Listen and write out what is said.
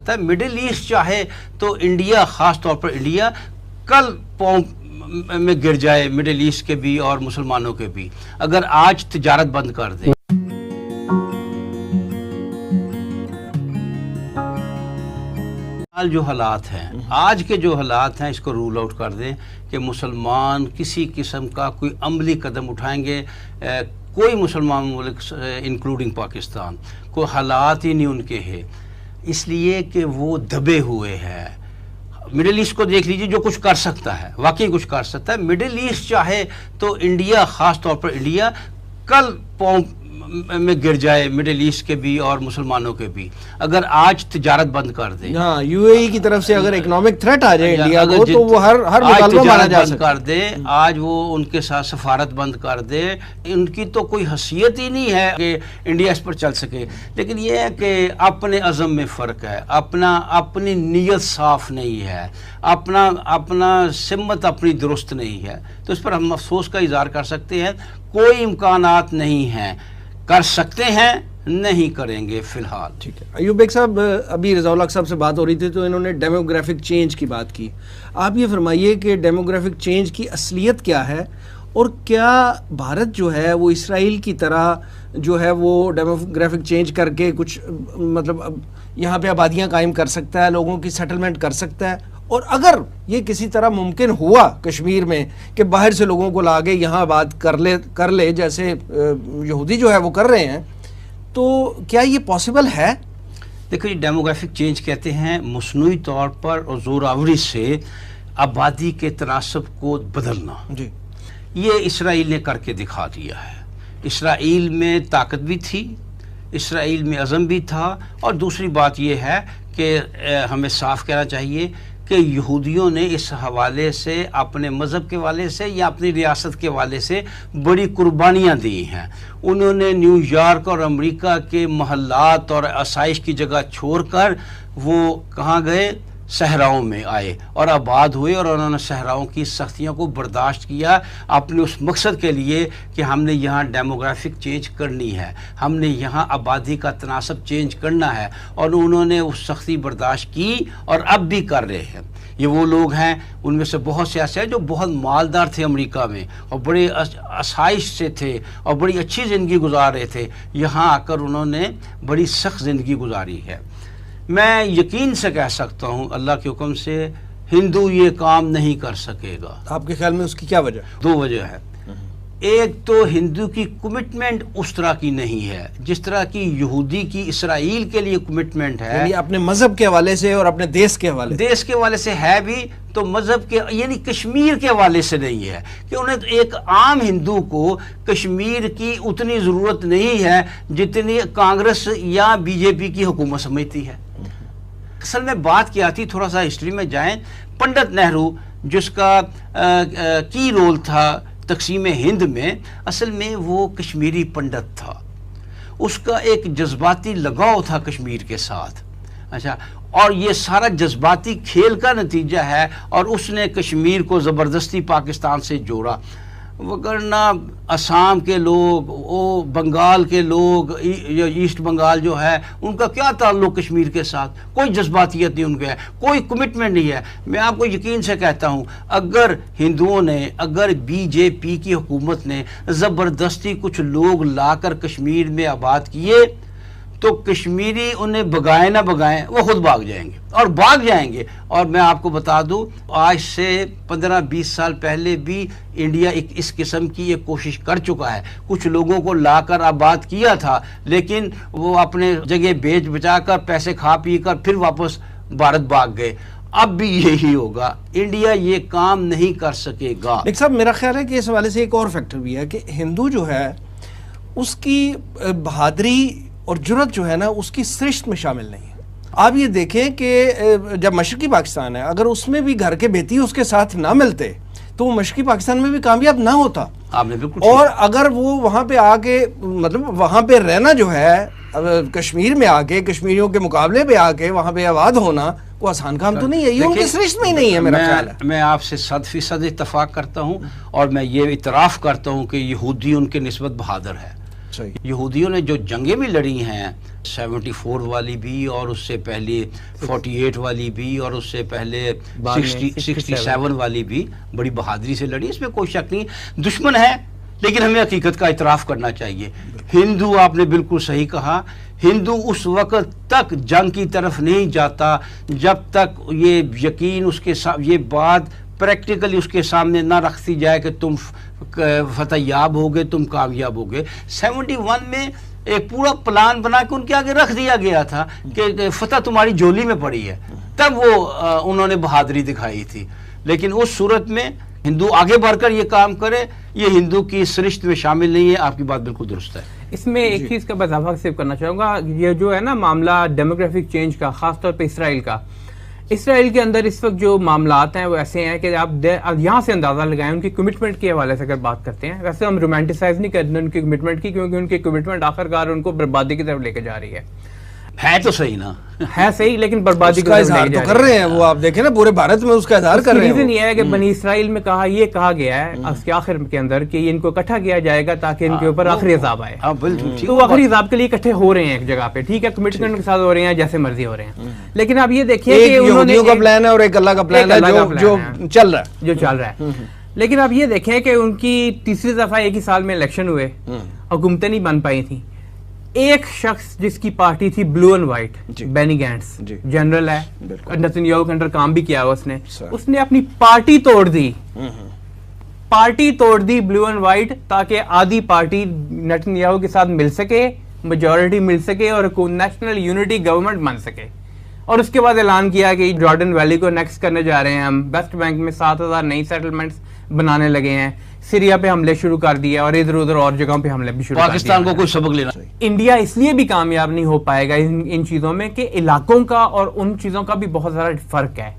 Middle asset چاہے تو India, خاص طور پر انڈیا کل پاؤں میں گر جائے، مڈل ایسٹ کے بھی اور مسلمانوں کے بھی، اگر آج تجارت بند کر دیں۔ جو حالات ہیں، آج کے جو حالات ہیں، اس کو رول آؤٹ کر دیں کہ مسلمان کسی قسم کا کوئی عملی قدم اٹھائیں گے، کوئی مسلمان ملک انکلوڈنگ پاکستان کوئی حالات ہی نہیں ان کے ہیں، اس لیے کہ وہ دبے ہوئے ہیں۔ مڈل ایسٹ کو دیکھ لیجیے، جو کچھ کر سکتا ہے، واقعی کچھ کر سکتا ہے۔ مڈل ایسٹ چاہے تو انڈیا، خاص طور پر انڈیا کل پاؤں میں گر جائے، مڈل ایسٹ کے بھی اور مسلمانوں کے بھی، اگر آج تجارت بند کر دیں۔ ہاں، یو اے ای کی طرف سے اگر اکنامک تھریٹ آ جائے انڈیا کو تو وہ ہر مطالبہ مانا جا سکتا ہے۔ کر دے، آج وہ ان کے ساتھ سفارت بند کر دے، ان کی تو کوئی حیثیت ہی نہیں ہے کہ انڈیا اس پر چل سکے۔ لیکن یہ ہے کہ اپنے عزم میں فرق ہے، اپنی نیت صاف نہیں ہے، اپنا سمت اپنی درست نہیں ہے، تو اس پر ہم افسوس کا اظہار کر سکتے ہیں۔ کوئی امکانات نہیں ہیں، کر سکتے ہیں، نہیں کریں گے فی الحال۔ ٹھیک ہے ایوب بیگ صاحب، ابھی رضا الحق صاحب سے بات ہو رہی تھی تو انہوں نے ڈیموگرافک چینج کی بات کی۔ آپ یہ فرمائیے کہ ڈیموگرافک چینج کی اصلیت کیا ہے، اور کیا بھارت جو ہے وہ اسرائیل کی طرح جو ہے وہ ڈیموگرافک چینج کر کے کچھ مطلب یہاں پہ آبادیاں قائم کر سکتا ہے، لوگوں کی سیٹلمنٹ کر سکتا ہے؟ اور اگر یہ کسی طرح ممکن ہوا کشمیر میں کہ باہر سے لوگوں کو لا کے یہاں آباد کر لے جیسے یہودی جو ہے وہ کر رہے ہیں، تو کیا یہ پاسبل ہے؟ دیکھو، یہ ڈیموگرافک چینج کہتے ہیں مصنوعی طور پر اور زور آوری سے آبادی کے تناسب کو بدلنا۔ جی، یہ اسرائیل نے کر کے دکھا دیا ہے۔ اسرائیل میں طاقت بھی تھی، اسرائیل میں عزم بھی تھا، اور دوسری بات یہ ہے کہ ہمیں صاف کہنا چاہیے کہ یہودیوں نے اس حوالے سے، اپنے مذہب کے حوالے سے یا اپنی ریاست کے حوالے سے بڑی قربانیاں دی ہیں۔ انہوں نے نیو یارک اور امریکہ کے محلات اور آسائش کی جگہ چھوڑ کر وہ کہاں گئے؟ صحراؤں میں آئے اور آباد ہوئے، اور انہوں نے صحراؤں کی سختیوں کو برداشت کیا اپنے اس مقصد کے لیے کہ ہم نے یہاں ڈیموگرافک چینج کرنی ہے، ہم نے یہاں آبادی کا تناسب چینج کرنا ہے، اور انہوں نے اس سختی برداشت کی اور اب بھی کر رہے ہیں۔ یہ وہ لوگ ہیں، ان میں سے بہت سے ایسے ہیں جو بہت مالدار تھے امریکہ میں اور بڑے آسائش سے تھے اور بڑی اچھی زندگی گزار رہے تھے، یہاں آ کر انہوں نے بڑی سخت زندگی گزاری ہے۔ میں یقین سے کہہ سکتا ہوں اللہ کے حکم سے ہندو یہ کام نہیں کر سکے گا۔ آپ کے خیال میں اس کی کیا وجہ؟ دو وجہ ہے۔ ایک تو ہندو کی کمٹمنٹ اس طرح کی نہیں ہے جس طرح کی یہودی کی اسرائیل کے لیے کمٹمنٹ ہے، یعنی اپنے مذہب کے حوالے سے اور اپنے دیش کے حوالے سے ہے بھی، تو مذہب کے یعنی کشمیر کے حوالے سے نہیں ہے کہ انہیں ایک عام ہندو کو کشمیر کی اتنی ضرورت نہیں ہے جتنی کانگریس یا بی جے پی کی حکومت سمجھتی ہے۔ اصل میں بات کیا تھی، تھوڑا سا ہسٹری میں جائیں۔ پنڈت نہرو جس کا کی رول تھا تقسیم ہند میں، اصل میں وہ کشمیری پنڈت تھا، اس کا ایک جذباتی لگاؤ تھا کشمیر کے ساتھ۔ اچھا، اور یہ سارا جذباتی کھیل کا نتیجہ ہے، اور اس نے کشمیر کو زبردستی پاکستان سے جوڑا، وگرنہ آسام کے لوگ، بنگال کے لوگ، ایسٹ بنگال جو ہے، ان کا کیا تعلق کشمیر کے ساتھ؟ کوئی جذباتیت نہیں ان کے ہے، کوئی کمٹمنٹ نہیں ہے۔ میں آپ کو یقین سے کہتا ہوں، اگر ہندوؤں نے، اگر بی جے پی کی حکومت نے زبردستی کچھ لوگ لا کر کشمیر میں آباد کیے تو کشمیری انہیں بگائیں نہ بگائیں، وہ خود بھاگ جائیں گے اور بھاگ جائیں گے۔ اور میں آپ کو بتا دوں، آج سے 15-20 سال پہلے بھی انڈیا اس قسم کی ایک کوشش کر چکا ہے، کچھ لوگوں کو لا کر آباد کیا تھا، لیکن وہ اپنے جگہ بیچ بچا کر پیسے کھا پی کر پھر واپس بھارت بھاگ گئے۔ اب بھی یہی ہوگا، انڈیا یہ کام نہیں کر سکے گا۔ ایک صاحب، میرا خیال ہے کہ اس حوالے سے ایک اور فیکٹر بھی ہے کہ ہندو جو ہے اس کی بہادری اور جرت جو ہے نا اس کی سرشت میں شامل نہیں ہے۔ آپ یہ دیکھیں کہ جب مشرقی پاکستان ہے، اگر اس میں بھی گھر کے بیٹی اس کے ساتھ نہ ملتے تو وہ مشرقی پاکستان میں بھی کامیاب نہ ہوتا۔ آپ نے بالکل، اور اگر وہ وہاں پہ آ کے مطلب وہاں پہ رہنا جو ہے، کشمیر میں آ کے کشمیریوں کے مقابلے پہ آ کے وہاں پہ آباد ہونا کوئی آسان کام تو نہیں ہے، یہ ان کی سرشت میں ہی نہیں ہے میرا خیال ہے۔ میں آپ سے 100% اتفاق کرتا ہوں، اور میں یہ اعتراف کرتا ہوں کہ یہودی ان کے نسبت بہادر ہے، صحیح۔ یہودیوں نے جو جنگیں بھی لڑی ہیں 74 والی بھی اور اس سے پہلے 48 والی بھی اور اس سے پہلے 67 والی بھی بڑی بہادری سے لڑی، اس میں کوئی شک نہیں، دشمن ہے لیکن ہمیں حقیقت کا اعتراف کرنا چاہیے۔ ہندو، آپ نے بالکل صحیح کہا، ہندو اس وقت تک جنگ کی طرف نہیں جاتا جب تک یہ یقین اس کے یہ بات پریکٹیکلی اس کے سامنے نہ رکھتی جائے کہ تم فتح یاب ہوگے، تم کامیاب ہوگے۔ 71 میں ایک پورا پلان بنا کے ان کے آگے رکھ دیا گیا تھا کہ فتح تمہاری جھولی میں پڑی ہے، تب وہ انہوں نے بہادری دکھائی تھی۔ لیکن اس صورت میں ہندو آگے بڑھ کر یہ کام کرے، یہ ہندو کی سرشت میں شامل نہیں ہے۔ آپ کی بات بالکل درست ہے۔ اس میں ایک چیز کا اضافہ صرف کرنا چاہوں گا، یہ جو ہے نا معاملہ ڈیموگرافک چینج کا، خاص طور پہ اسرائیل کا، اسرائیل کے اندر اس وقت جو معاملات ہیں وہ ایسے ہیں کہ آپ یہاں سے اندازہ لگائیں ان کی کمٹمنٹ کے حوالے سے اگر بات کرتے ہیں۔ ویسے ہم رومانٹیسائز نہیں کرتے ان کی کمٹمنٹ کی، کیونکہ ان کی کمٹمنٹ آخرکار ان کو بربادی کی طرف لے کے جا رہی ہے تو صحیح نا، ہے صحیح، لیکن بربادی کا اظہار تو کر رہے ہیں وہ، آپ دیکھیں نا پورے بھارت میں اس کا اظہار کر رہے ہیں۔ ریزن یہ ہے کہ بنی اسرائیل میں یہ کہا گیا ہے اس کے آخر کے اندر کہ ان کو اکٹھا کیا جائے گا تاکہ ان کے اوپر آخری عذاب آئے، تو وہ آخری عذاب کے لیے اکٹھے ہو رہے ہیں ایک جگہ پہ، ٹھیک ہے، کمٹمنٹ کے ساتھ ہو رہے ہیں، جیسے مرضی ہو رہے ہیں۔ لیکن اب یہ دیکھیں کہ یہودیوں کا پلان ہے اور ایک اللہ کا پلان ہے جو چل رہا ہے۔ لیکن اب یہ دیکھیں کہ ان کی تیسری دفعہ ایک ہی سال میں الیکشن ہوئے، حکومتیں نہیں بن پائی تھیں۔ ایک شخص جس کی پارٹی تھی بلو اینڈ وائٹ، بینی گینٹس، جنرل ہے، نتنیاہو کے اندر کام بھی کیا ہوا اس نے اپنی پارٹی توڑ دی بلو اینڈ وائٹ، تاکہ آدھی پارٹی نتنیاہو کے ساتھ مل سکے، میجورٹی مل سکے اور نیشنل یونٹی گورنمنٹ بن سکے۔ اور اس کے بعد اعلان کیا کہ جارڈن ویلی کو نیکس کرنے جا رہے ہیں ہم، ویسٹ بینک میں 7000 نئی سیٹلمنٹس بنانے لگے ہیں، سیریا پہ حملے شروع کر دیے اور ادھر ادھر اور جگہوں پہ حملے بھی شروع کر دیے۔ پاکستان کو کوئی سبق لینا۔ انڈیا اس لیے بھی کامیاب نہیں ہو پائے گا ان چیزوں میں کہ علاقوں کا اور ان چیزوں کا بھی بہت زیادہ فرق ہے۔